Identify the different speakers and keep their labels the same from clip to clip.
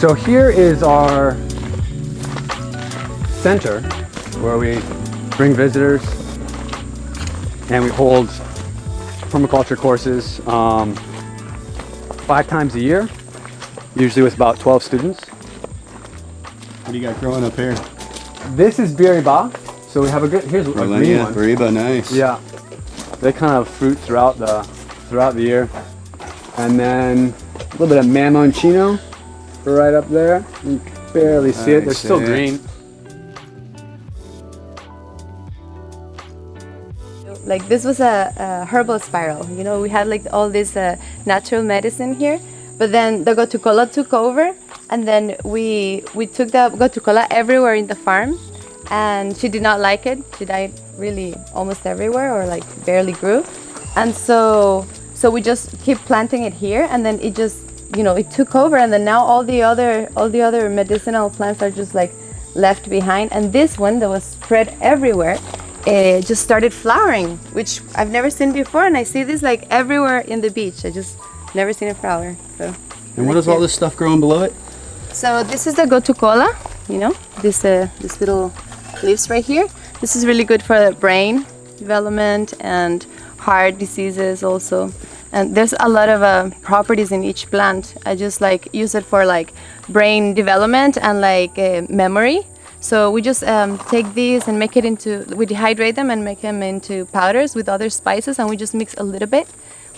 Speaker 1: So here is our center where we bring visitors and we hold permaculture courses 5 times a year, usually with about 12 students.
Speaker 2: What do you got growing up here?
Speaker 1: This is Biriba. So we have a good, here's a green one.
Speaker 2: Biriba, nice.
Speaker 1: Yeah. They kind of fruit throughout the year. And then a little bit of Mamoncino right up there. You can barely see it. They're still green.
Speaker 3: Like this was a herbal spiral. You know, we had like all this natural medicine here, but then the gotukola took over, and then we took the gotukola everywhere in the farm, and she did not like it. She died really almost everywhere, or like barely grew, and so we just keep planting it here, and then it just, you know, it took over, and then now all the other medicinal plants are just like left behind, and this one that was spread everywhere, it just started flowering, which I've never seen before, and I see this like everywhere in the beach. I just never seen a flower. So.
Speaker 2: And what is all this stuff growing below it?
Speaker 3: So this is the gotukola, you know, this little leaves right here. This is really good for brain development and heart diseases also. And there's a lot of properties in each plant. I just like use it for like brain development and like memory. So we just take these and make it into, we dehydrate them and make them into powders with other spices, and we just mix a little bit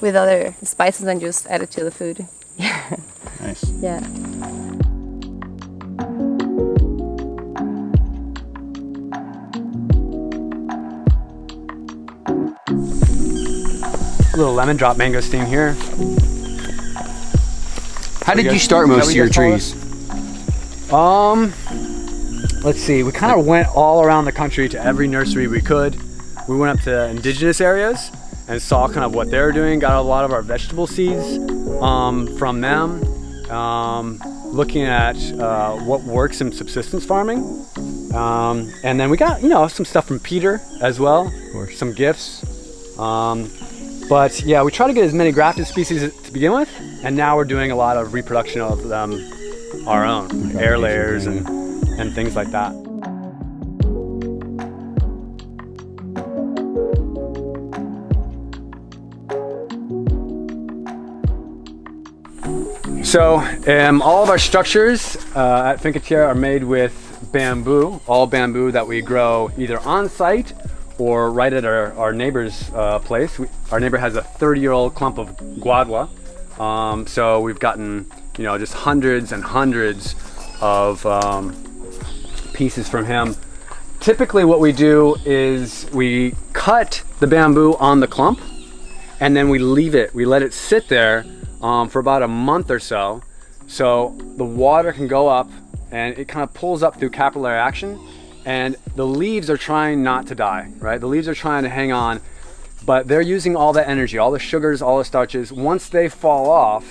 Speaker 3: with other spices and just add it to the food.
Speaker 2: Nice.
Speaker 3: Yeah.
Speaker 1: A little lemon drop mangosteen here.
Speaker 2: How did you start most of your trees?
Speaker 1: Let's see, we kind of went all around the country to every nursery we could. We went up to indigenous areas and saw kind of what they were doing, got a lot of our vegetable seeds from them, looking at what works in subsistence farming. And then we got, you know, some stuff from Peter as well, or some gifts. But yeah, we try to get as many grafted species to begin with, and now we're doing a lot of reproduction of them our own, air layers and things like that. So all of our structures at Finca Tierra are made with bamboo, all bamboo that we grow either on site or right at our neighbor's place. Our neighbor has a 30-year-old clump of guadua. So we've gotten, you know, just hundreds and hundreds of pieces from him. Typically what we do is we cut the bamboo on the clump, and then we leave it. We let it sit there for about a month or so the water can go up and it kind of pulls up through capillary action, and the leaves are trying not to die, right? The leaves are trying to hang on, but they're using all the energy, all the sugars, all the starches. Once they fall off,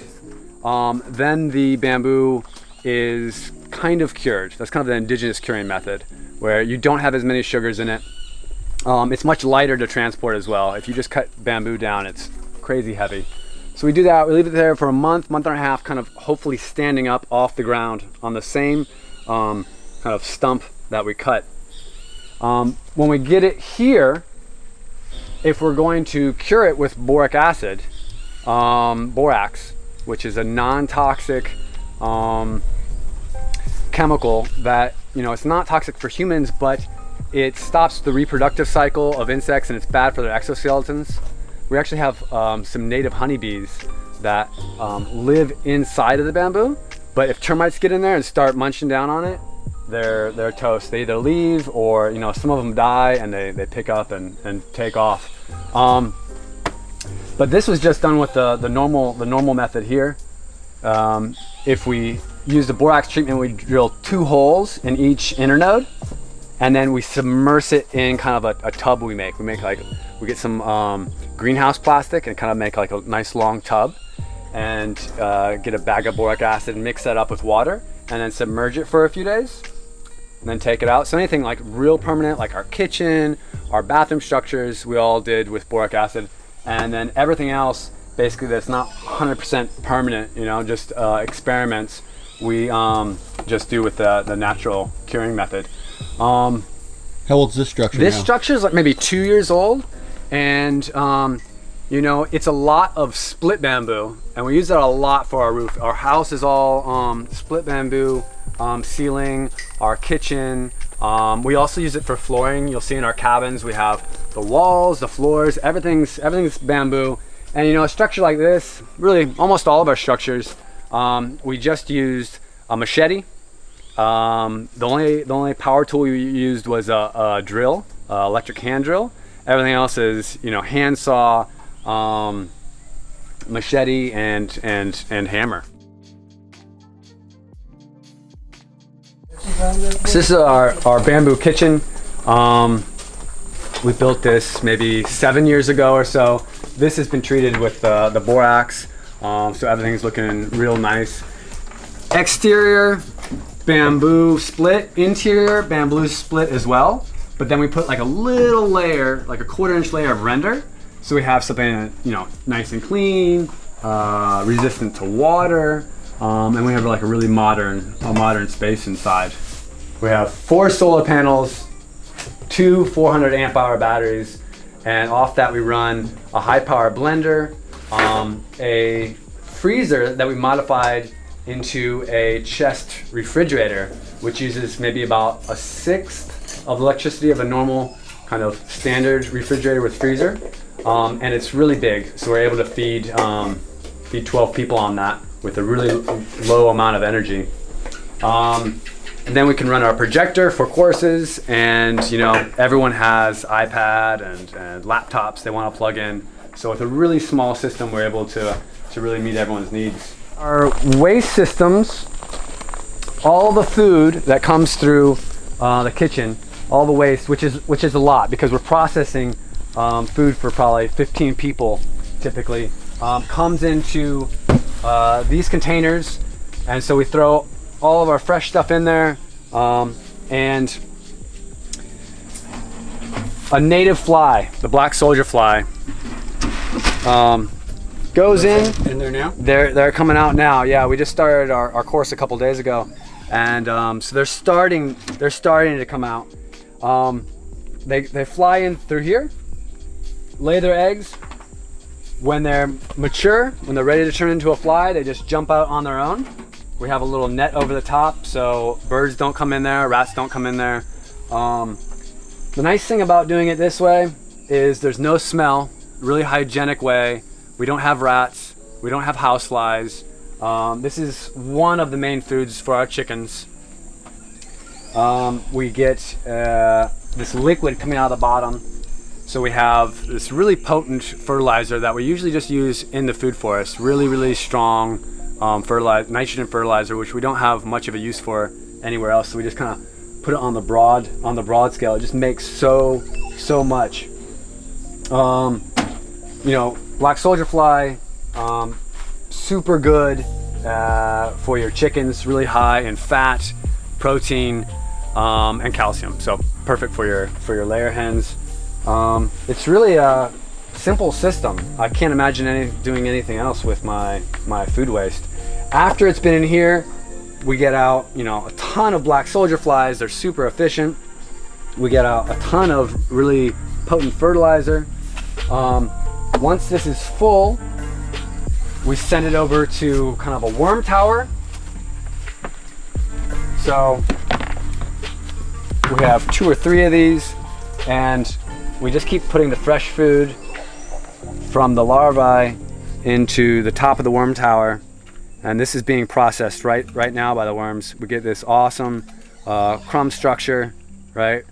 Speaker 1: then the bamboo is kind of cured. That's kind of the indigenous curing method, where you don't have as many sugars in it. It's much lighter to transport as well. If you just cut bamboo down, it's crazy heavy. So we do that, we leave it there for a month and a half, kind of hopefully standing up off the ground on the same kind of stump that we cut. When we get it here, if we're going to cure it with boric acid, borax, which is a non-toxic chemical that, you know, it's not toxic for humans, but it stops the reproductive cycle of insects and it's bad for their exoskeletons. We actually have some native honeybees that live inside of the bamboo, but if termites get in there and start munching down on it, they're toast. They either leave, or, you know, some of them die and they pick up and take off. But this was just done with the normal method here. If we use the borax treatment, we drill 2 holes in each internode, and then we submerge it in kind of a tub we make. We get some greenhouse plastic and kind of make like a nice long tub, and get a bag of boric acid and mix that up with water, and then submerge it for a few days, and then take it out. So anything like real permanent, like our kitchen, our bathroom structures, we all did with boric acid. And then everything else, basically, that's not 100% permanent, you know, just experiments, we just do with the natural curing method.
Speaker 2: How old's this structure
Speaker 1: This
Speaker 2: now?
Speaker 1: structure is like maybe 2 years old, and you know, it's a lot of split bamboo, and we use that a lot for our roof. Our house is all split bamboo ceiling, our kitchen. We also use it for flooring. You'll see in our cabins we have the walls, the floors, everything's bamboo. And you know, a structure like this, really almost all of our structures, we just used a machete. The only power tool we used was a drill, electric hand drill. Everything else is, you know, hand saw, machete, and hammer. So this is our bamboo kitchen. We built this maybe 7 years ago or so. This has been treated with the borax, so everything's looking real nice. Exterior bamboo split, interior bamboo split as well. But then we put like a little layer, like a 1/4 inch layer of render, so we have something, you know, nice and clean, resistant to water, and we have like a really modern space inside. We have 4 solar panels, 2 400 amp hour batteries, and off that we run a high power blender, a freezer that we modified into a chest refrigerator, which uses maybe about 1/6 of electricity of a normal kind of standard refrigerator with freezer, and it's really big, so we're able to feed 12 people on that with a really low amount of energy. And then we can run our projector for courses, and you know, everyone has iPad and laptops they want to plug in, so with a really small system we're able to really meet everyone's needs. Our waste systems, all the food that comes through the kitchen, all the waste, which is a lot because we're processing food for probably 15 people typically, comes into these containers, and so we throw all of our fresh stuff in there, and a native fly, the black soldier fly, goes in
Speaker 2: there now?
Speaker 1: They're coming out now. Yeah, we just started our course a couple days ago, and so they're starting to come out. They fly in through here, lay their eggs. When they're mature, when they're ready to turn into a fly, they just jump out on their own. We have a little net over the top so birds don't come in there, rats don't come in there. The nice thing about doing it this way is there's no smell, really hygienic way. We don't have rats, we don't have house flies. This is one of the main foods for our chickens. We get this liquid coming out of the bottom. So we have this really potent fertilizer that we usually just use in the food forest. Really strong nitrogen fertilizer, which we don't have much of a use for anywhere else. So we just kind of put it on the broad scale. It just makes so much. You know, black soldier fly, super good for your chickens. Really high in fat, protein, and calcium. So perfect for your layer hens. It's really a simple system. I can't imagine doing anything else with my food waste. After it's been in here, we get out, you know, a ton of black soldier flies. They're super efficient. We get out a ton of really potent fertilizer. Once this is full, we send it over to kind of a worm tower. So we have 2 or 3 of these, and we just keep putting the fresh food from the larvae into the top of the worm tower, and this is being processed right now by the worms. We get this awesome crumb structure, right?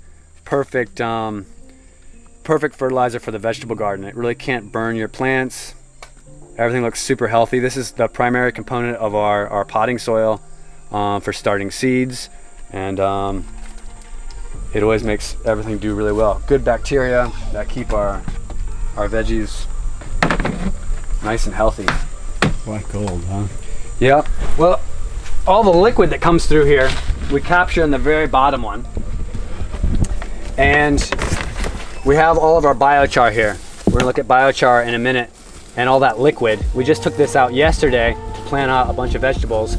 Speaker 1: Perfect fertilizer for the vegetable garden. It really can't burn your plants. Everything looks super healthy. This is the primary component of our potting soil for starting seeds, and it always makes everything do really well. Good bacteria that keep our veggies nice and healthy.
Speaker 2: Quite cold, huh?
Speaker 1: Yeah. Well, all the liquid that comes through here, we capture in the very bottom one. And we have all of our biochar here. We're gonna look at biochar in a minute, and all that liquid. We just took this out yesterday to plant out a bunch of vegetables.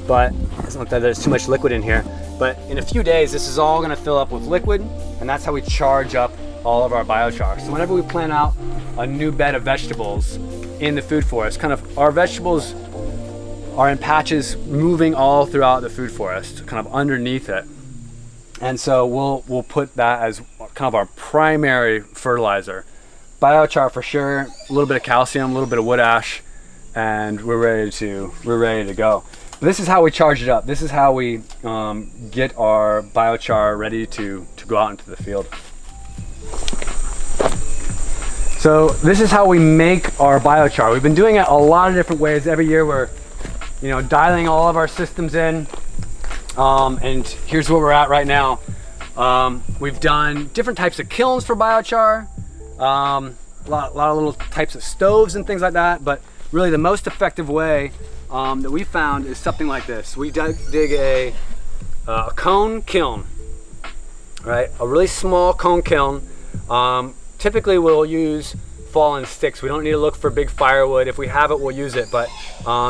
Speaker 1: but it's not that there's too much liquid in here. But in a few days, this is all gonna fill up with liquid, and that's how we charge up all of our biochar. So whenever we plant out a new bed of vegetables in the food forest, kind of our vegetables are in patches moving all throughout the food forest, kind of underneath it. And so we'll put that as kind of our primary fertilizer. Biochar for sure, a little bit of calcium, a little bit of wood ash, and we're ready to go. But this is how we charge it up. This is how we get our biochar ready to go out into the field. So this is how we make our biochar. We've been doing it a lot of different ways. Every year we're dialing all of our systems in. And here's where we're at right now. We've done different types of kilns for biochar, a lot of little types of stoves and things like that, but really the most effective way that we found is something like this. We dig a cone kiln, right? A really small cone kiln. Typically we'll use fallen sticks. We don't need to look for big firewood. If we have it, we'll use it, but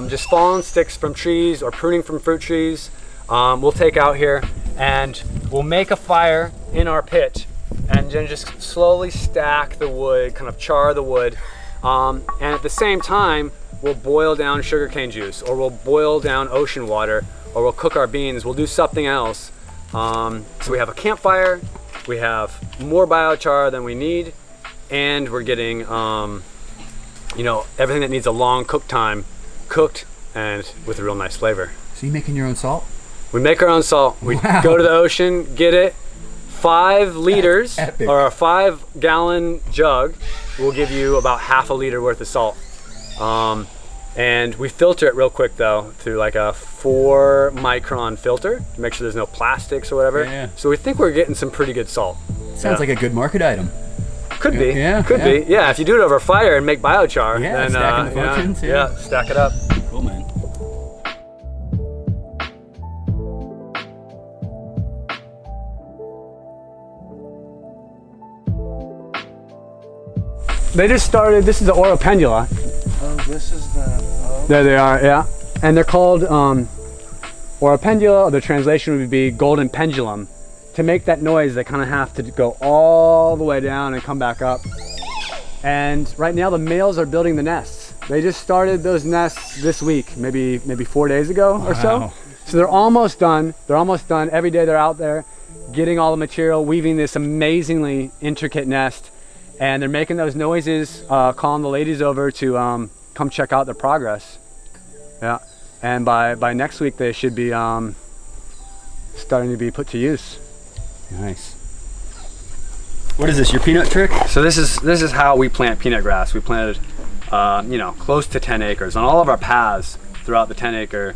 Speaker 1: just fallen sticks from trees or pruning from fruit trees, we'll take out here, and we'll make a fire in our pit and then just slowly stack the wood, kind of char the wood, and at the same time we'll boil down sugarcane juice, or we'll boil down ocean water, or we'll cook our beans. We'll do something else. So we have a campfire, we have more biochar than we need, and we're getting everything that needs a long cook time cooked and with a real nice flavor.
Speaker 2: So you making your own salt?
Speaker 1: We make our own salt. We go to the ocean, get it. 5 liters or a 5-gallon jug will give you about half a liter worth of salt. And we filter it real quick though through like a 4 micron filter to make sure there's no plastics or whatever.
Speaker 2: Yeah.
Speaker 1: So we think we're getting some pretty good salt.
Speaker 2: Sounds like a good market item.
Speaker 1: Could be. Yeah, if you do it over fire and make biochar, then
Speaker 2: stacking the fortunes,
Speaker 1: yeah, stack it up.
Speaker 2: Cool, man.
Speaker 1: They just started. This is the Oro pendula.
Speaker 2: Oh, this is the. Oh.
Speaker 1: There they are, yeah. And they're called Oro pendula, or the translation would be golden pendulum. To make that noise, they kind of have to go all the way down and come back up. And right now, the males are building the nests. They just started those nests this week, maybe 4 days ago or so. So they're almost done. They're almost done. Every day they're out there getting all the material, weaving this amazingly intricate nest. And they're making those noises, calling the ladies over to come check out their progress. Yeah, and by next week they should be starting to be put to use.
Speaker 2: Nice. What is this? Your peanut trick?
Speaker 1: So this is how we plant peanut grass. We planted, close to 10 acres on all of our paths throughout the 10-acre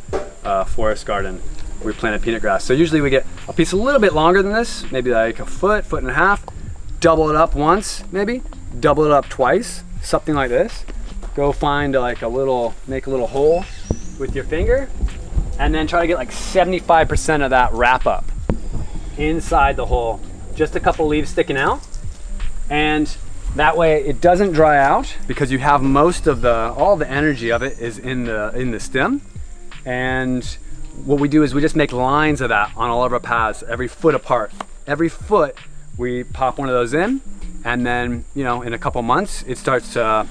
Speaker 1: forest garden. We planted peanut grass. So usually we get a piece a little bit longer than this, maybe like a foot and a half. Double it up once, maybe double it up twice, something like this. Go find make a little hole with your finger, and then try to get like 75% of that wrap up inside the hole. Just a couple leaves sticking out, and that way it doesn't dry out because you have most of all the energy of it is in the stem. And what we do is we just make lines of that on all of our paths, every foot apart. Every foot we pop one of those in, and then in a couple months it starts to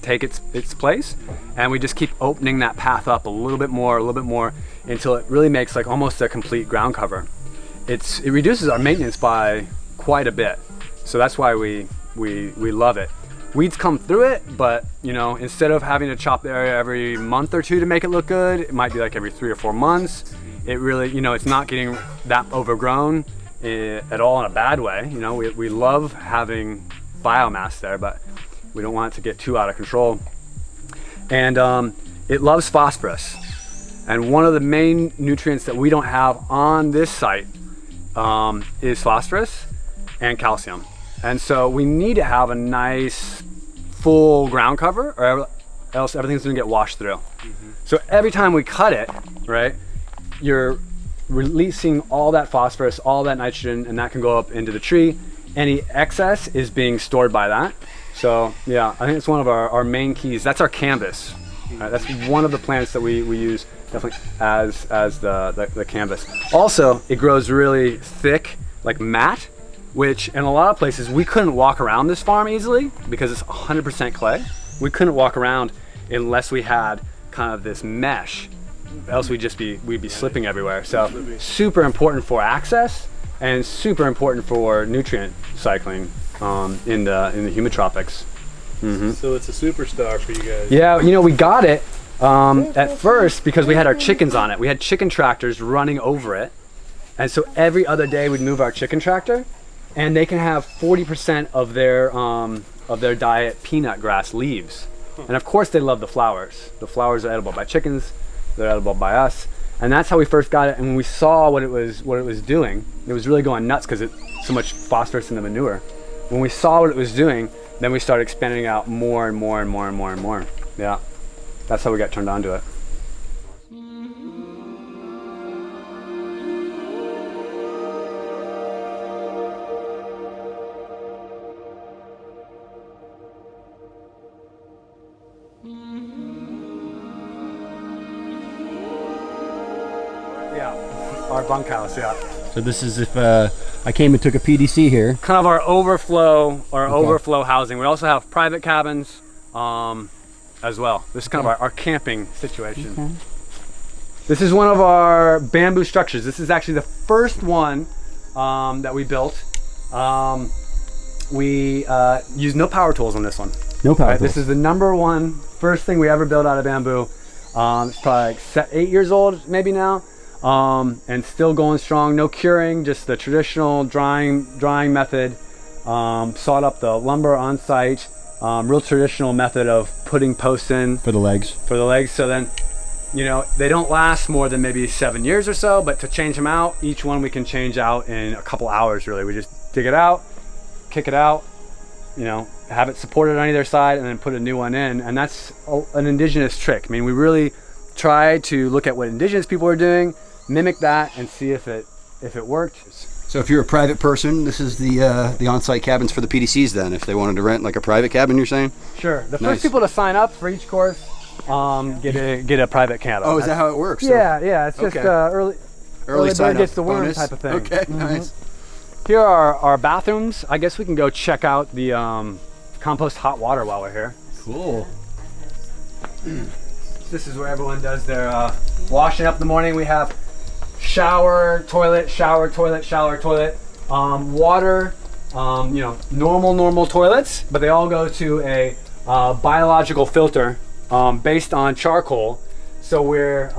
Speaker 1: take its place, and we just keep opening that path up a little bit more until it really makes like almost a complete ground cover. It reduces our maintenance by quite a bit, so that's why we love it. Weeds come through it, but instead of having to chop the area every month or two to make it look good, it might be like every 3 or 4 months. It really it's not getting that overgrown at all in a bad way. We love having biomass there, but we don't want it to get too out of control. And it loves phosphorus, and one of the main nutrients that we don't have on this site is phosphorus and calcium. And so we need to have a nice full ground cover, or else everything's gonna get washed through. Mm-hmm. So every time we cut it, right, you're releasing all that phosphorus, all that nitrogen, and that can go up into the tree. Any excess is being stored by that. So yeah, I think it's one of our main keys. That's our canvas. That's one of the plants that we use definitely as the canvas. Also, it grows really thick, like mat, which in a lot of places we couldn't walk around this farm easily because it's 100% clay. We couldn't walk around unless we had kind of this mesh, else we'd be slipping everywhere. So super important for access and super important for nutrient cycling in the humid tropics.
Speaker 2: So it's a superstar for you guys.
Speaker 1: Yeah, you know, we got it at first because we had our chickens on it. We had chicken tractors running over it, and so every other day we'd move our chicken tractor, and they can have 40% of their diet peanut grass leaves. And of course they love the flowers. The flowers are edible by chickens, they're edible by us. And that's how we first got it. And when we saw what it was doing, it was really going nuts because it's so much phosphorus in the manure. When we saw what it was doing, then we started expanding out more and more and more and more and more. Yeah, that's how we got turned on to it. Yeah, our bunkhouse, yeah.
Speaker 4: So this is if I came and took a PDC here.
Speaker 1: Kind of our overflow housing. We also have private cabins as well. This is kind of our camping situation.
Speaker 4: Okay.
Speaker 1: This is one of our bamboo structures. This is actually the first one that we built. We used no power tools on this one.
Speaker 4: No power tools.
Speaker 1: This is the first thing we ever built out of bamboo. It's probably like 8 years old maybe now. And still going strong. No curing, just the traditional drying method. Sawed up the lumber on site. Real traditional method of putting posts in
Speaker 4: For the legs.
Speaker 1: So then, you know, they don't last more than maybe 7 years or so, but to change them out, each one we can change out in a couple hours really. We just dig it out, kick it out, you know, have it supported on either side, and then put a new one in. And that's an indigenous trick. I mean, we really try to look at what indigenous people are doing, mimic that, and see if it worked.
Speaker 5: So if you're a private person, this is the on-site cabins for the PDCs then, if they wanted to rent like a private cabin, you're saying?
Speaker 1: Sure. The
Speaker 5: Nice.
Speaker 1: first people to sign up for each course get a private cabin.
Speaker 5: Oh, is that how it works?
Speaker 1: Yeah, it's just
Speaker 5: Okay.
Speaker 1: Early
Speaker 5: Early sign
Speaker 1: bird
Speaker 5: up
Speaker 1: gets the worm
Speaker 5: bonus.
Speaker 1: type of thing.
Speaker 5: Okay, nice.
Speaker 1: Here are our bathrooms. I guess we can go check out the compost hot water while we're here.
Speaker 4: Cool.
Speaker 1: This is where everyone does their washing up in the morning. We have shower, toilet, shower, toilet, shower, toilet. Water, you know, normal toilets, but they all go to a biological filter based on charcoal. So we're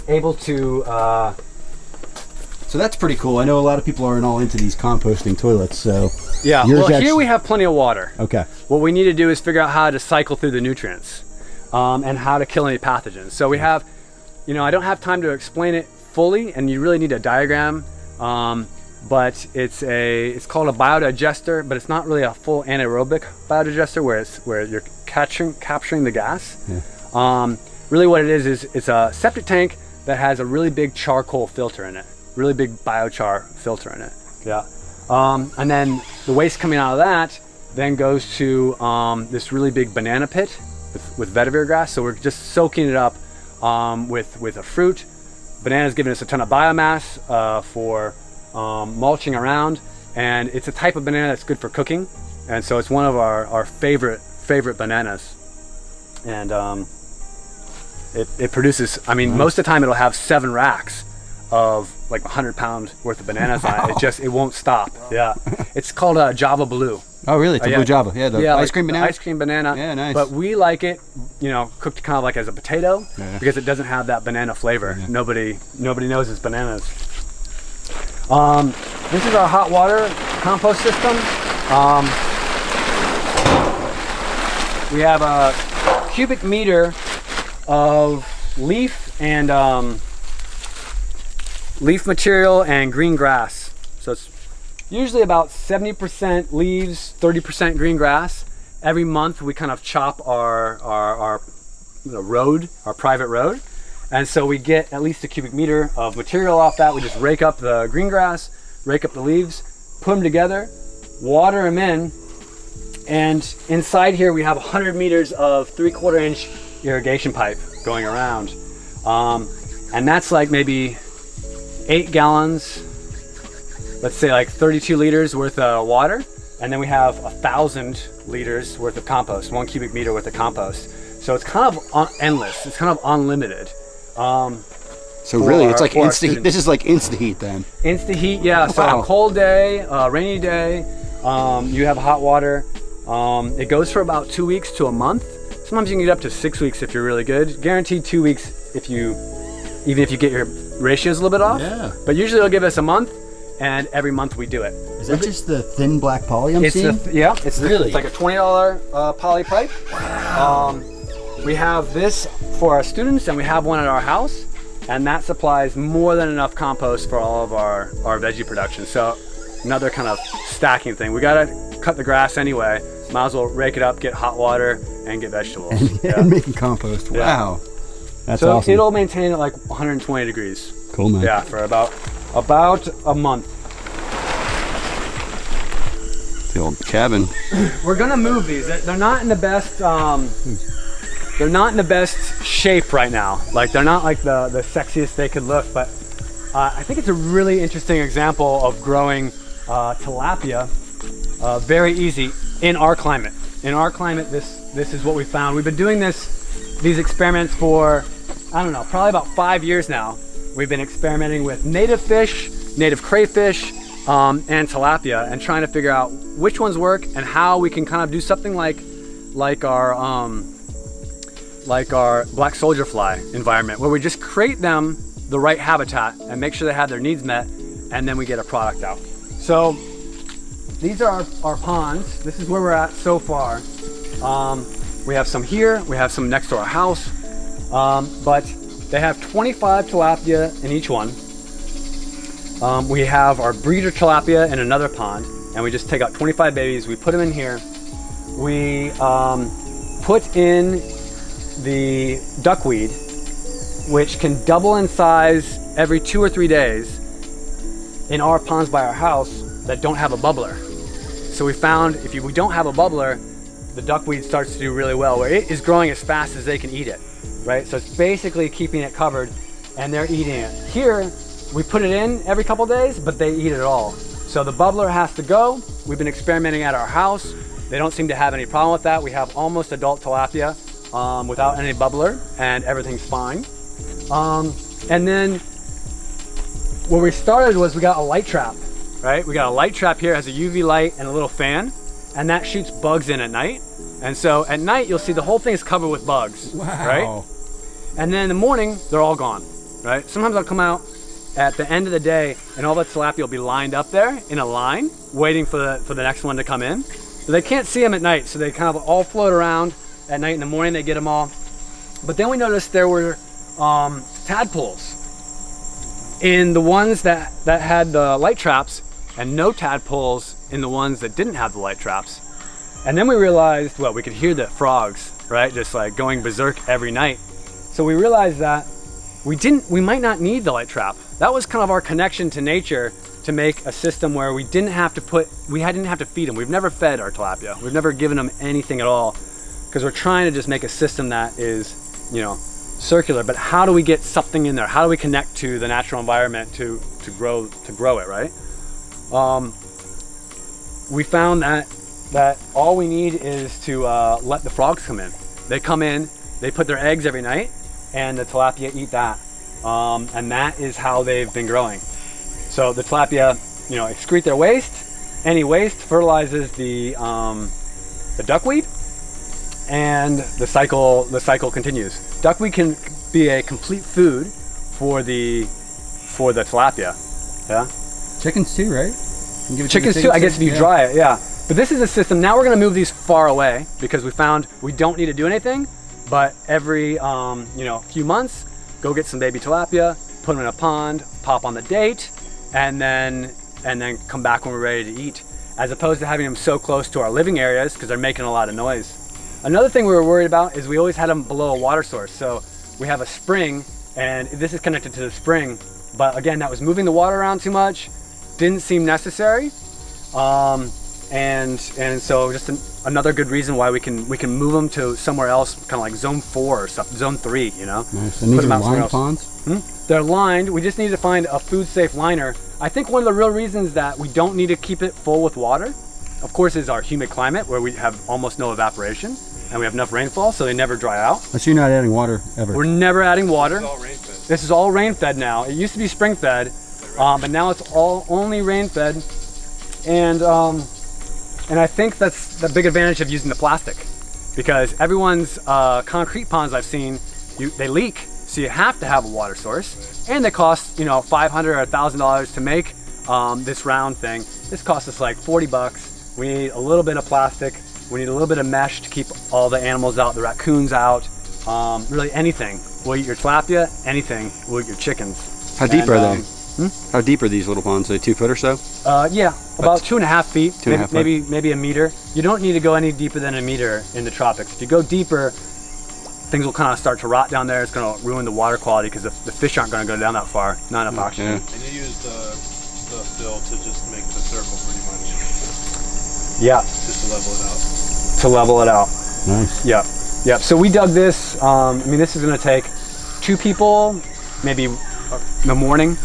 Speaker 1: able to.
Speaker 4: So that's pretty cool. I know a lot of people aren't all into these composting toilets, so
Speaker 1: Yeah,
Speaker 4: yours
Speaker 1: well, here
Speaker 4: actu-
Speaker 1: we have plenty of water.
Speaker 4: Okay.
Speaker 1: What we need to do is figure out how to cycle through the nutrients and how to kill any pathogens. So we have, you know, I don't have time to explain it fully, and you really need a diagram. But it's called a biodigester, but it's not really a full anaerobic biodigester where you're capturing the gas.
Speaker 4: Yeah.
Speaker 1: Really, what it is it's a septic tank that has a really big charcoal filter in it, really big biochar filter in it. Yeah. And then the waste coming out of that then goes to this really big banana pit with vetiver grass. So we're just soaking it up with a fruit. Banana's giving us a ton of biomass for mulching around, and it's a type of banana that's good for cooking, and so it's one of our favorite bananas. And it produces, I mean, most of the time it'll have 7 racks of like 100 pounds worth of bananas on it. It won't stop. Yeah, it's called a Java Blue.
Speaker 4: Oh, really? It's a
Speaker 1: yeah.
Speaker 4: blue Java. Yeah, the ice
Speaker 1: like
Speaker 4: cream
Speaker 1: the
Speaker 4: banana.
Speaker 1: ice cream banana.
Speaker 4: Yeah, nice.
Speaker 1: But we like it, you know, cooked kind of like as a potato,
Speaker 4: Yeah.
Speaker 1: because it doesn't have that banana flavor.
Speaker 4: Yeah.
Speaker 1: Nobody knows it's bananas. This is our hot water compost system. We have a cubic meter of leaf and leaf material and green grass. So it's usually about 70% leaves, 30% green grass. Every month we kind of chop our road, our private road. And so we get at least a cubic meter of material off that. We just rake up the green grass, rake up the leaves, put them together, water them in, And inside here we have 100 meters of 3/4 inch irrigation pipe going around. And that's like maybe 8 gallons, let's say like 32 liters worth of water. And then we have 1,000 liters worth of compost, 1 cubic meter worth of compost. So it's kind of endless. It's kind of unlimited.
Speaker 5: So really, it's like
Speaker 1: for our
Speaker 5: insta heat.
Speaker 1: students.
Speaker 5: This is like insta heat then.
Speaker 1: Insta heat, yeah. So
Speaker 5: Wow.
Speaker 1: a cold day, a rainy day, you have hot water. It goes for about 2 weeks to a month. Sometimes you can get up to 6 weeks if you're really good. Guaranteed 2 weeks even if you get your ratios a little bit off.
Speaker 4: Yeah.
Speaker 1: But usually it'll give us a month, and every month we do it.
Speaker 4: Is that just the thin black poly I'm
Speaker 1: It's
Speaker 4: seeing?
Speaker 1: it's
Speaker 4: Really?
Speaker 1: it's like a $20 poly pipe. We have this for our students, and we have one at our house, and that supplies more than enough compost for all of our veggie production. So another kind of stacking thing. We gotta cut the grass anyway. Might as well rake it up, get hot water, and get vegetables. Yeah.
Speaker 4: and making compost.
Speaker 1: Yeah.
Speaker 4: Wow. That's
Speaker 1: So
Speaker 4: awesome.
Speaker 1: it'll maintain at like 120 degrees.
Speaker 4: Cool, man.
Speaker 1: Yeah, for about a month.
Speaker 5: The old cabin.
Speaker 1: We're gonna move these. They're not in the best. They're not in the best shape right now. Like they're not like the sexiest they could look. But I think it's a really interesting example of growing tilapia. Very easy in our climate. In our climate, this is what we found. We've been doing these experiments for, I don't know, probably about 5 years now. We've been experimenting with native fish, native crayfish, and tilapia, and trying to figure out which ones work and how we can kind of do something like our black soldier fly environment, where we just create them the right habitat and make sure they have their needs met, and then we get a product out. So these are our ponds. This is where we're at so far. We have some here, we have some next to our house, but they have 25 tilapia in each one. We have our breeder tilapia in another pond, and we just take out 25 babies, we put them in here. We put in the duckweed, which can double in size every 2 or 3 days in our ponds by our house that don't have a bubbler. So we found if we don't have a bubbler, the duckweed starts to do really well, where it is growing as fast as they can eat it, right? So it's basically keeping it covered, and they're eating it. Here, we put it in every couple days, but they eat it all. So the bubbler has to go. We've been experimenting at our house. They don't seem to have any problem with that. We have almost adult tilapia without any bubbler, and everything's fine. And then where we started was we got a light trap, right? We got a light trap here, has a UV light and a little fan, and that shoots bugs in at night. And so at night, you'll see the whole thing is covered with bugs, right? And then in the morning, they're all gone, right? Sometimes I'll come out at the end of the day, and all the tilapia will be lined up there in a line, waiting for the next one to come in. But they can't see them at night, so they kind of all float around. At night, in the morning, they get them all. But then we noticed there were tadpoles in the ones that had the light traps, and no tadpoles in the ones that didn't have the light traps. And then we realized, well, we could hear the frogs, right? Just like going berserk every night. So we realized that we might not need the light trap. That was kind of our connection to nature, to make a system where we didn't have to feed them. We've never fed our tilapia. We've never given them anything at all, because we're trying to just make a system that is, circular. But how do we get something in there? How do we connect to the natural environment to grow it, right? We found that all we need is to let the frogs come in. They come in, they put their eggs every night, and the tilapia eat that. And that is how they've been growing. So the tilapia, excrete their waste. Any waste fertilizes the duckweed, and the cycle continues. Duckweed can be a complete food for the tilapia. Yeah.
Speaker 4: Chickens too, right? You give it to the
Speaker 1: Chickens too, I guess, if you
Speaker 4: yeah.
Speaker 1: dry it, yeah. But this is a system. Now we're going to move these far away, because we found we don't need to do anything. But every few months, go get some baby tilapia, put them in a pond, pop on the date, and then come back when we're ready to eat, as opposed to having them so close to our living areas, because they're making a lot of noise. Another thing we were worried about is we always had them below a water source. So we have a spring, and this is connected to the spring, but again, that was moving the water around too much, didn't seem necessary. and so just another good reason why we can move them to somewhere else, kind of like zone 4 or something, zone 3, you know.
Speaker 4: Nice. And these
Speaker 1: Put 'em
Speaker 4: are
Speaker 1: out somewhere
Speaker 4: lined
Speaker 1: else.
Speaker 4: ponds?
Speaker 1: They're lined. We just need to find a food safe liner. I think one of the real reasons that we don't need to keep it full with water, of course, is our humid climate where we have almost no evaporation and we have enough rainfall, so they never dry out.
Speaker 4: So you're not adding water ever?
Speaker 1: We're never adding water.
Speaker 2: It's all rain fed.
Speaker 1: This is all rain fed now. It used to be spring fed, but now it's all only rain fed. And I think that's the big advantage of using the plastic, because everyone's concrete ponds I've seen, they leak, so you have to have a water source, and they cost, you know, $500 or $1,000 to make this round thing. This costs us like 40 bucks. We need a little bit of plastic. We need a little bit of mesh to keep all the animals out, the raccoons out, really anything. We'll eat your tilapia, anything. We'll eat your chickens.
Speaker 5: How deep are they? How deep are these little ponds? Are they 2 foot or so?
Speaker 1: Yeah, about 2.5 feet,
Speaker 5: 2.5
Speaker 1: maybe a meter. You don't need to go any deeper than a meter in the tropics. If you go deeper, things will kind of start to rot down there. It's going to ruin the water quality because the fish aren't going to go down that far. Not enough oxygen.
Speaker 5: Yeah.
Speaker 2: And you use the fill to just make the circle pretty much,
Speaker 1: Yeah,
Speaker 2: just to level it out.
Speaker 1: to level it out.
Speaker 4: Nice.
Speaker 1: Yep, yep. So we dug this. I mean, this is going to take 2 people, maybe in the morning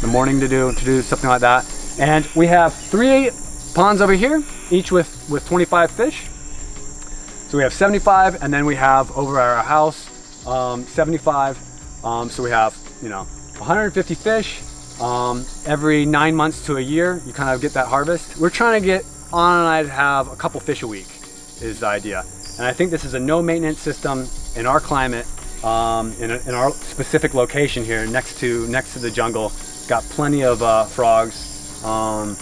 Speaker 1: to do something like that. And we have 3 ponds over here, each with 25 fish. So we have 75, and then we have over at our house 75. So we have, you know, 150 fish. Every 9 months to a year, you kind of get that harvest. We're trying to get on and I'd have a couple fish a week is the idea. And I think this is a no maintenance system in our climate, in our specific location here next to the jungle. Got plenty of frogs to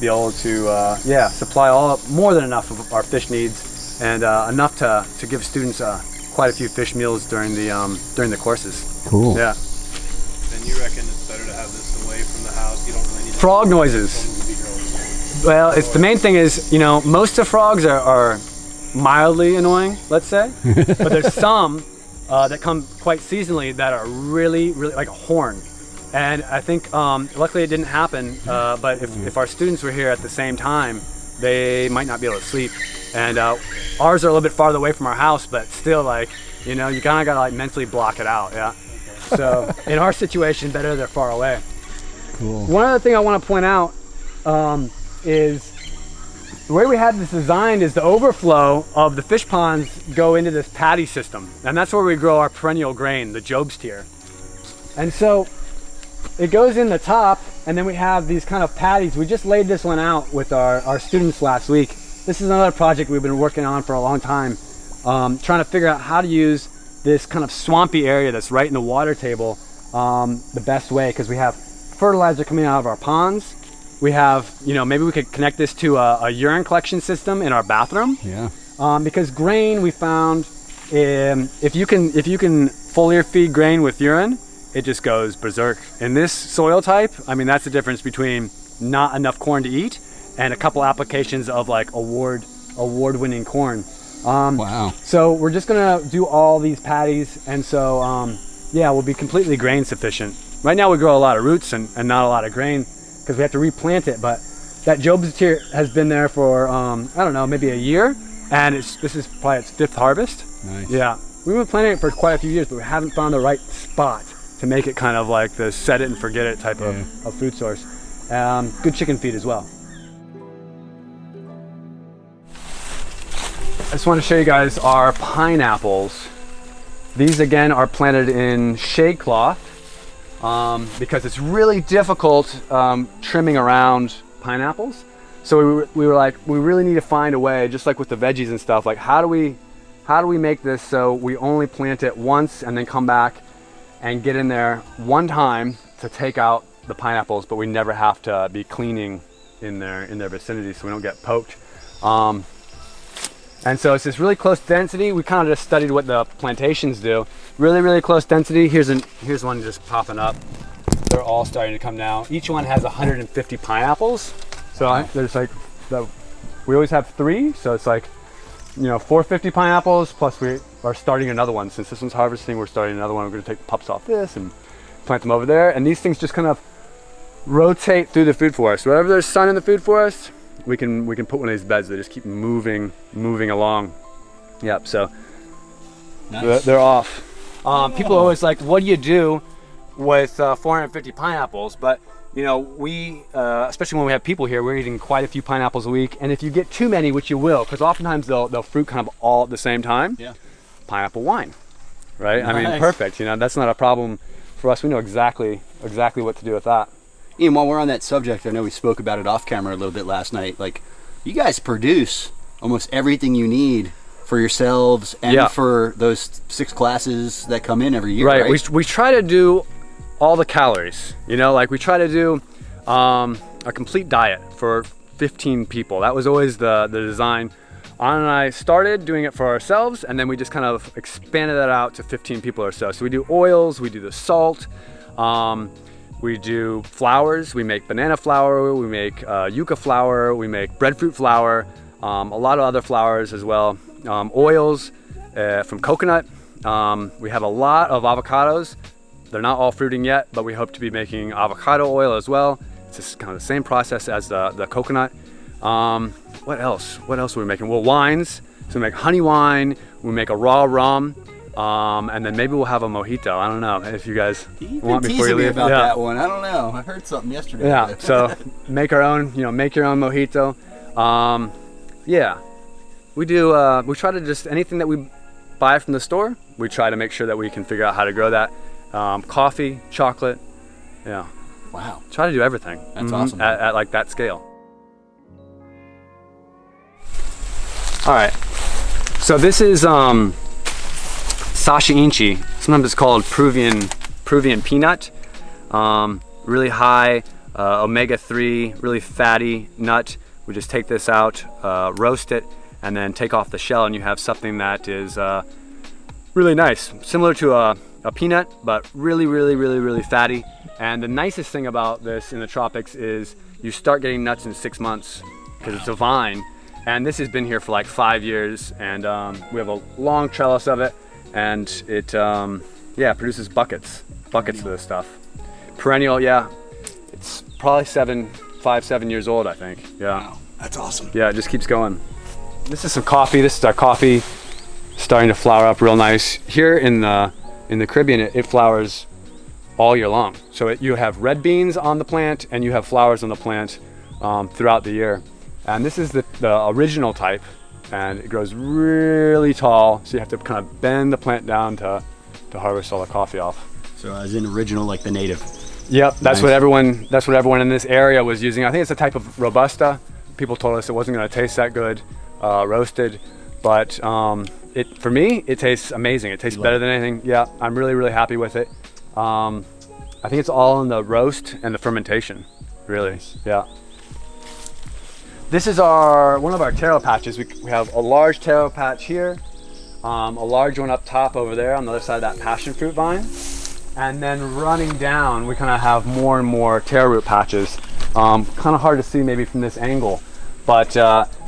Speaker 1: be able to supply more than enough of our fish needs, and enough to give students quite a few fish meals during the courses.
Speaker 4: Cool.
Speaker 1: Yeah.
Speaker 2: And you reckon it's better to have this away from the house? You don't really need
Speaker 1: Frog noises. Well, it's the main thing is, you know, most of frogs are mildly annoying, let's say, but there's some that come quite seasonally that are really, really like a horn. And I think, luckily it didn't happen, but if our students were here at the same time, they might not be able to sleep. And ours are a little bit farther away from our house, but still, like, you know, you kind of got to like mentally block it out, yeah? So in our situation, better they're far away.
Speaker 4: Cool.
Speaker 1: One other thing I want to point out is the way we had this designed is the overflow of the fish ponds go into this paddy system. And that's where we grow our perennial grain, the Job's tier. And so it goes in the top, and then we have these kind of paddies. We just laid this one out with our students last week. This is another project we've been working on for a long time, trying to figure out how to use this kind of swampy area that's right in the water table the best way, because we have fertilizer coming out of our ponds. We have, you know, maybe we could connect this to a urine collection system in our bathroom.
Speaker 4: Yeah.
Speaker 1: Because grain, we found, if you can foliar feed grain with urine, it just goes berserk. In this soil type, I mean, that's the difference between not enough corn to eat and a couple applications of like award-winning corn.
Speaker 4: Wow.
Speaker 1: So we're just gonna do all these paddies, and so yeah, we'll be completely grain sufficient. Right now we grow a lot of roots and not a lot of grain because we have to replant it, but that Job's tier has been there for I don't know, maybe a year, and this is probably its 5th harvest.
Speaker 4: Nice.
Speaker 1: Yeah, we've been planting it for quite a few years, but we haven't found the right spot to make it kind of like the set it and forget it type of food source. Good chicken feed as well. I just want to show you guys our pineapples. These again are planted in shade cloth because it's really difficult trimming around pineapples. So we were like, we really need to find a way, just like with the veggies and stuff, like how do we make this so we only plant it once and then come back and get in there one time to take out the pineapples, but we never have to be cleaning in their vicinity so we don't get poked. And so it's this really close density. We kind of just studied what the plantations do. Really, really close density. Here's one just popping up. They're all starting to come now. Each one has 150 pineapples. So there's like, we always have 3. So it's like, you know, 450 pineapples, plus we are starting another one. Since this one's harvesting, we're starting another one. We're gonna take the pups off this and plant them over there. And these things just kind of rotate through the food forest. Wherever there's sun in the food forest, we can put one of these beds that just keep moving along. Yep. So
Speaker 4: Nice.
Speaker 1: they're off. People are always like, what do you do with 450 pineapples? But you know, we especially when we have people here, we're eating quite a few pineapples a week. And if you get too many, which you will, because oftentimes they'll fruit kind of all at the same time.
Speaker 4: Yeah.
Speaker 1: Pineapple wine, right? I mean,
Speaker 4: Nice.
Speaker 1: perfect. You know, that's not a problem for us. We know exactly what to do with that.
Speaker 5: Ian, while we're on that subject, I know we spoke about it off camera a little bit last night. Like, you guys produce almost everything you need for yourselves and
Speaker 1: Yeah.
Speaker 5: for those 6 classes that come in every year,
Speaker 1: Right.
Speaker 5: right?
Speaker 1: We try to do all the calories. You know, like we try to do a complete diet for 15 people. That was always the design. Anna and I started doing it for ourselves, and then we just kind of expanded that out to 15 people or so. So we do oils, we do the salt, we do flours, we make banana flour, we make yucca flour, we make breadfruit flour, a lot of other flours as well. Oils from coconut. We have a lot of avocados. They're not all fruiting yet, but we hope to be making avocado oil as well. It's just kind of the same process as the coconut. What else? What else are we making? Well, wines. So we make honey wine, we make a raw rum, and then maybe we'll have a mojito. I don't know if you guys
Speaker 4: You've
Speaker 1: want
Speaker 4: been
Speaker 1: before you
Speaker 4: teasing me
Speaker 1: leave.
Speaker 4: about
Speaker 1: Yeah.
Speaker 4: that one. I don't know. I heard something yesterday.
Speaker 1: Yeah, so make our own, make your own mojito. Yeah, we do, we try to just, anything that we buy from the store, we try to make sure that we can figure out how to grow that. Coffee, chocolate, yeah.
Speaker 4: Wow.
Speaker 1: Try to do everything.
Speaker 4: That's awesome.
Speaker 1: At like that scale. All right, so this is Sashi Inchi. Sometimes it's called Peruvian peanut. Really high omega-3, really fatty nut. We just take this out, roast it, and then take off the shell, and you have something that is really nice, similar to a peanut, but really fatty. And the nicest thing about this in the tropics is you start getting nuts in 6 months because it's a vine. And this has been here for like 5 years, and we have a long trellis of it, and it produces buckets of this stuff. Perennial, yeah. It's probably 7 years old, I think. Yeah.
Speaker 4: Wow. That's awesome.
Speaker 1: Yeah, it just keeps going. This is some coffee. This is our coffee starting to flower up real nice. Here in the Caribbean, it flowers all year long. So you have red beans on the plant, and you have flowers on the plant throughout the year. And this is the original type, and it grows really tall, so you have to kind of bend the plant down to harvest all the coffee off.
Speaker 5: So as in original, like the native.
Speaker 1: Yep, that's
Speaker 5: Nice.
Speaker 1: what everyone in this area was using. I think it's a type of Robusta. People told us it wasn't going to taste that good roasted, but for me, it tastes amazing. It tastes better than anything. Yeah, I'm really happy with it. I think it's all in the roast and the fermentation, really. Yeah. This is one of our taro patches. We have a large taro patch here, a large one up top over there on the other side of that passion fruit vine. And then running down, we kind of have more and more taro root patches. Kind of hard to see maybe from this angle, but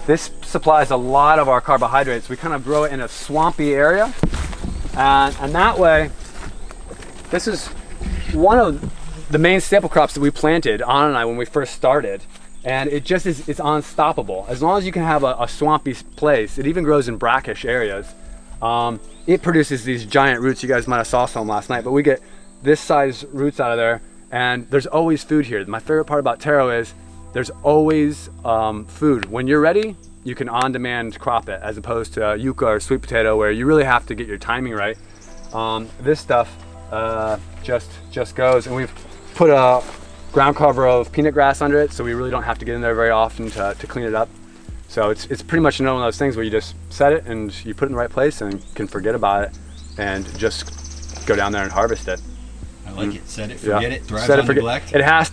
Speaker 1: this supplies a lot of our carbohydrates. We kind of grow it in a swampy area, and that way, this is one of the main staple crops that we planted, Anna and I, when we first started. And it just is, it's unstoppable. As long as you can have a swampy place, it even grows in brackish areas. It produces these giant roots. You guys might have saw some last night, but we get this size roots out of there, and there's always food here. My favorite part about taro is there's always food. When you're ready, you can on-demand crop it, as opposed to yucca or sweet potato, where you really have to get your timing right. This stuff just goes, and we've put a ground cover of peanut grass under it, so we really don't have to get in there very often to clean it up. So it's pretty much one of those things where you just set it and you put it in the right place and can forget about it and just go down there and harvest it.
Speaker 4: I like it. Set it, forget it, thrives
Speaker 1: Set it,
Speaker 4: on
Speaker 1: forget.
Speaker 4: neglect.
Speaker 1: It has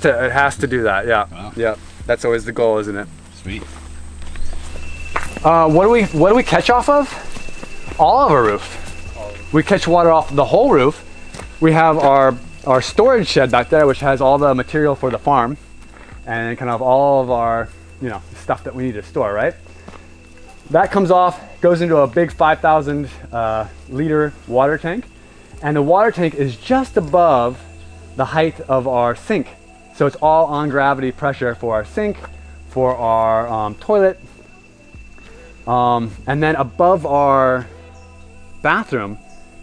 Speaker 1: to do that. Yeah.
Speaker 4: Wow.
Speaker 1: Yeah. That's always the goal, isn't it?
Speaker 4: Sweet.
Speaker 1: What do we catch off of? All of our roof. We catch water off the whole roof. We have our storage shed back there, which has all the material for the farm and kind of all of our stuff that we need to store, right? That comes off, goes into a big 5,000 liter water tank, and the water tank is just above the height of our sink. So it's all on gravity pressure for our sink, for our toilet. And then above our bathroom,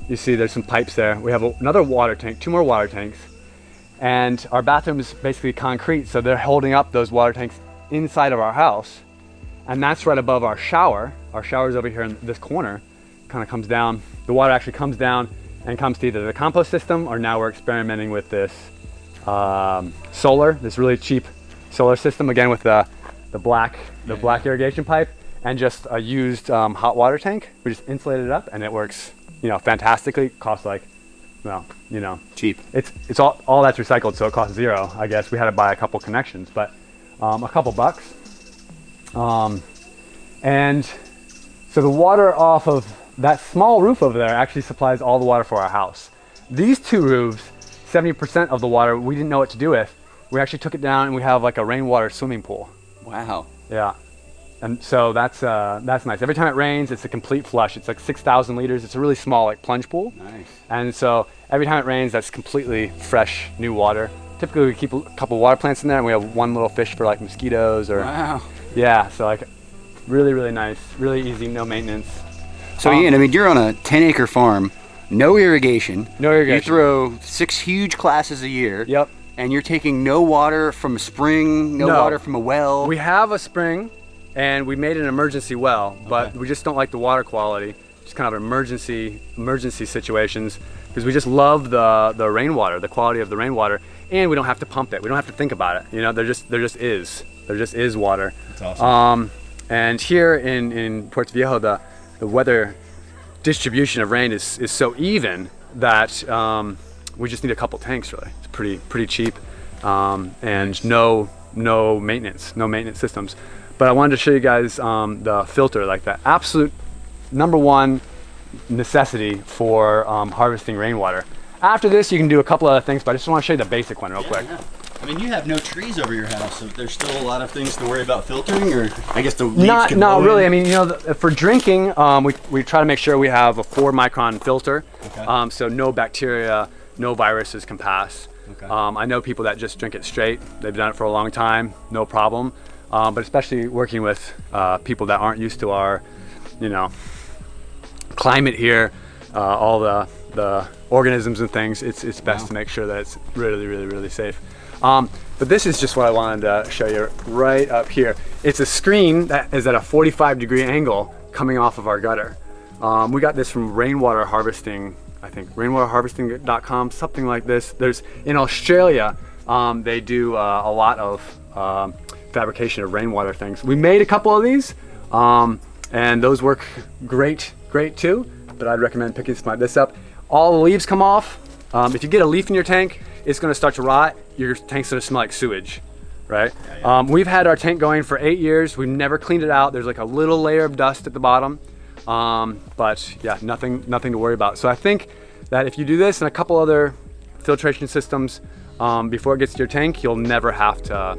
Speaker 1: you see there's some pipes there. We have another water tank, 2 more water tanks. And our bathroom is basically concrete, so they're holding up those water tanks inside of our house. And that's right above our shower. Our shower is over here in this corner, kind of comes down. The water actually comes down and comes to either the compost system, or now we're experimenting with this solar, this really cheap solar system, again with the black irrigation pipe, and just a used hot water tank. We just insulated it up, and it works, fantastically. It costs like, well,
Speaker 5: cheap.
Speaker 1: It's all that's recycled, so it costs zero. I guess we had to buy a couple connections, but a couple bucks. And so the water off of that small roof over there actually supplies all the water for our house. These 2 roofs, 70% of the water we didn't know what to do with. We actually took it down, and we have like a rainwater swimming pool.
Speaker 5: Wow.
Speaker 1: Yeah. And so that's nice. Every time it rains, it's a complete flush. It's like 6,000 liters. It's a really small, like, plunge pool.
Speaker 5: Nice.
Speaker 1: And so every time it rains, that's completely fresh, new water. Typically, we keep a couple water plants in there, and we have 1 little fish for like mosquitoes or.
Speaker 5: Wow.
Speaker 1: Yeah. So like, really, really nice. Really easy, no maintenance.
Speaker 5: So Ian, I mean, you're on a 10-acre farm, no irrigation.
Speaker 1: No irrigation.
Speaker 5: You throw 6 huge classes a year.
Speaker 1: Yep.
Speaker 5: And you're taking no water from a spring, no water from a well.
Speaker 1: We have a spring, and we made an emergency well, but we just don't like the water quality. Just kind of emergency situations, because we just love the rainwater, the quality of the rainwater, and we don't have to pump it. We don't have to think about it. There just is water.
Speaker 2: That's awesome.
Speaker 1: And here in Puerto Viejo, the weather distribution of rain is so even that we just need a couple tanks, really. It's pretty cheap, and no maintenance systems. But I wanted to show you guys the filter, like the absolute #1 necessity for harvesting rainwater. After this, you can do a couple other things, but I just want to show you the basic one real quick.
Speaker 5: Yeah. I mean, you have no trees over your house, so there's still a lot of things to worry about filtering, or I guess the leaves can blow
Speaker 1: really.
Speaker 5: in.
Speaker 1: I mean, for drinking, we try to make sure we have a 4-micron filter, so no bacteria, no viruses can pass.
Speaker 5: Okay.
Speaker 1: I know people that just drink it straight. They've done it for a long time, no problem. But especially working with people that aren't used to our, climate here, all the organisms and things, it's best to make sure that it's really, really, really safe. But this is just what I wanted to show you right up here. It's a screen that is at a 45-degree angle coming off of our gutter. We got this from Rainwater Harvesting, I think, rainwaterharvesting.com, something like this. There's, in Australia, they do a lot of fabrication of rainwater things. We made a couple of these, and those work great too, but I'd recommend picking this up. All the leaves come off. If you get a leaf in your tank, it's gonna start to rot. Your tank's gonna smell like sewage, right? We've had our tank going for 8 years. We've never cleaned it out. There's like a little layer of dust at the bottom, but yeah, nothing to worry about. So I think that if you do this and a couple other filtration systems before it gets to your tank, you'll never have to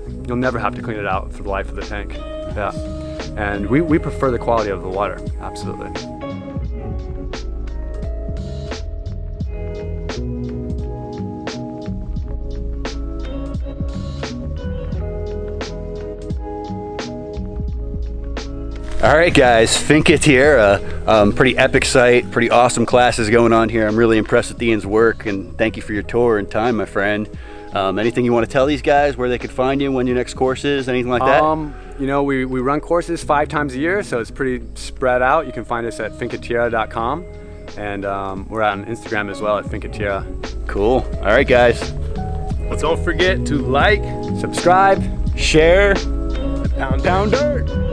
Speaker 1: clean it out for the life of the tank. Yeah, and we prefer the quality of the water, absolutely.
Speaker 5: All right, guys, Finca Tierra, pretty epic site, pretty awesome classes going on here. I'm really impressed with Ian's work, and thank you for your tour and time, my friend. Anything you want to tell these guys, where they could find you, when your next course is, anything like that?
Speaker 1: We run courses 5 times a year, so it's pretty spread out. You can find us at fincatierra.com, and we're on Instagram as well at fincatierra.
Speaker 5: Cool. All right, guys.
Speaker 2: But don't forget to like,
Speaker 1: Subscribe,
Speaker 5: Share,
Speaker 2: pound dirt.